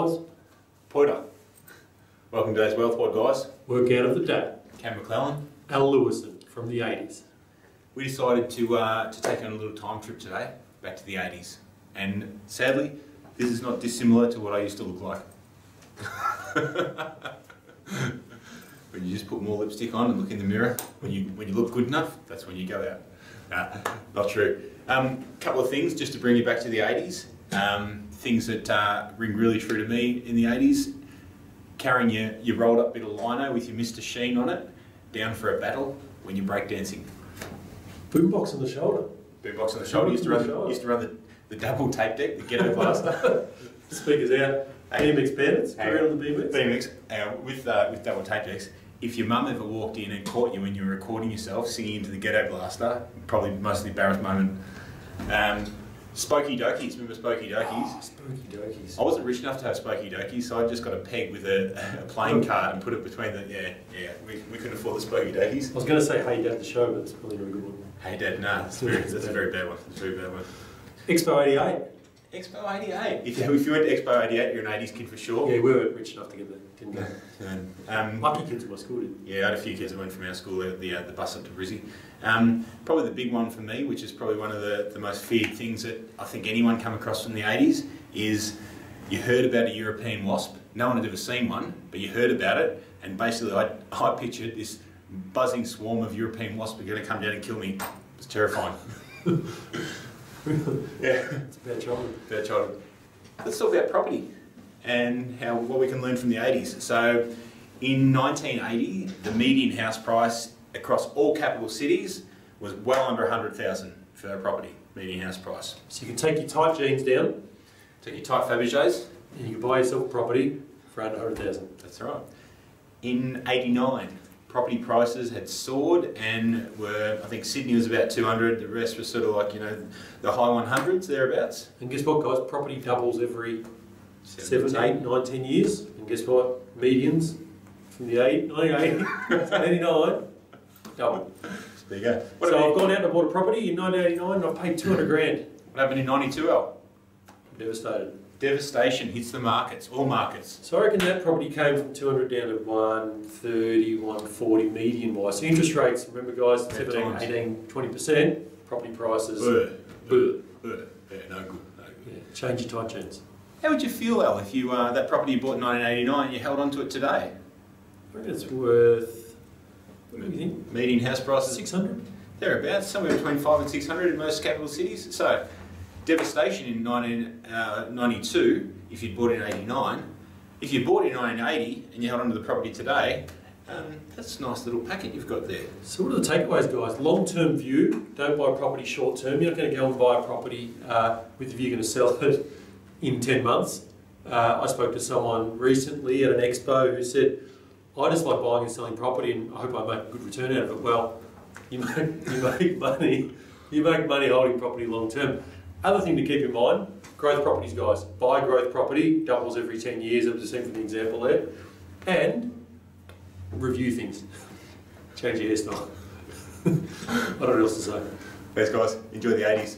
guys. Poiter. Welcome to today's Wealth WOD, guys. Workout of the day. Cam McClellan. Al Lewison from the 80s. We decided to take on a little time trip today, back to the 80s. And sadly, this is not dissimilar to what I used to look like. When you just put more lipstick on and look in the mirror, when you look good enough, that's when you go out. Not true. Couple of things just to bring you back to the 80s. Things that ring really true to me in the 80s. Carrying your rolled up bit of lino with your Mr. Sheen on it, down for a battle when you're breakdancing. Boombox on the shoulder. Boombox on the shoulder. Used to run the double tape deck, the ghetto blaster. Speakers out. BMX bandits. Carry on the BMX. BMX with double tape decks. If your mum ever walked in and caught you when you were recording yourself singing into the ghetto blaster, probably the most embarrassed moment. Spokey Dokies, remember Spokey Dokies? Oh, Spokey Dokies. I wasn't rich enough to have Spokey Dokies, so I just got a peg with a playing card and put it between the, we couldn't afford the Spokey Dokies. I was going to say Hey Dad the show, but it's probably not a good one. Hey Dad, no, that's a very bad one. That's a very bad one. Expo 88. Expo 88. If you went to Expo 88, you're an 80s kid for sure. Yeah, we weren't rich enough to get that, didn't we? Lucky kids in my school did. Yeah, I had a few kids that went from our school, the bus up to Brizzy. Probably the big one for me, which is probably one of the most feared things that I think anyone come across from the 80s, is you heard about a European wasp. No one had ever seen one, but you heard about it, and basically I pictured this buzzing swarm of European wasps are going to come down and kill me. It was terrifying. Yeah, it's a bad childhood. Bad childhood. Let's talk about property and what we can learn from the 80s. So, in 1980, the median house price across all capital cities was well under 100,000 for a property, median house price. So you can take your tight jeans down, take your tight Fabergés, and you can buy yourself a property for under 100,000. That's right. In 89, property prices had soared and were, I think Sydney was about 200, the rest was sort of like, the high 100s, thereabouts. And guess what, guys? Property doubles every 7, 8, 9, 10 years. And guess what? Medians from the 1980 to 89 double. There you go. So I've gone out and bought a property in 1989 and I've paid 200 grand. What happened in 92, Al? Devastated. Devastation hits the markets, all markets. So I reckon that property came from 200 down to 130, 140 median wise. So interest rates, remember guys, 17, 18, 20%, property prices. Yeah, no good. Yeah, change your tight jeans. How would you feel, Al, if you that property you bought in 1989, you held on to it today? I reckon it's worth, what do you think? Median house prices? 600. Thereabouts, somewhere between 500 and 600 in most capital cities. So, devastation in 1992, if you'd bought it in 89. If you bought it in 1980 and you held onto the property today, that's a nice little packet you've got there. So what are the takeaways, guys? Long-term view, don't buy property short-term. You're not going to go and buy a property with the view you're going to sell it in 10 months. I spoke to someone recently at an expo who said, I just like buying and selling property and I hope I make a good return out of it. Well, you make money holding property long-term. Other thing to keep in mind, growth properties, guys. Buy growth property, doubles every 10 years, I've just seen from the example there. And review things. Change your hairstyle. I don't know what else to say. Thanks guys, enjoy the 80s.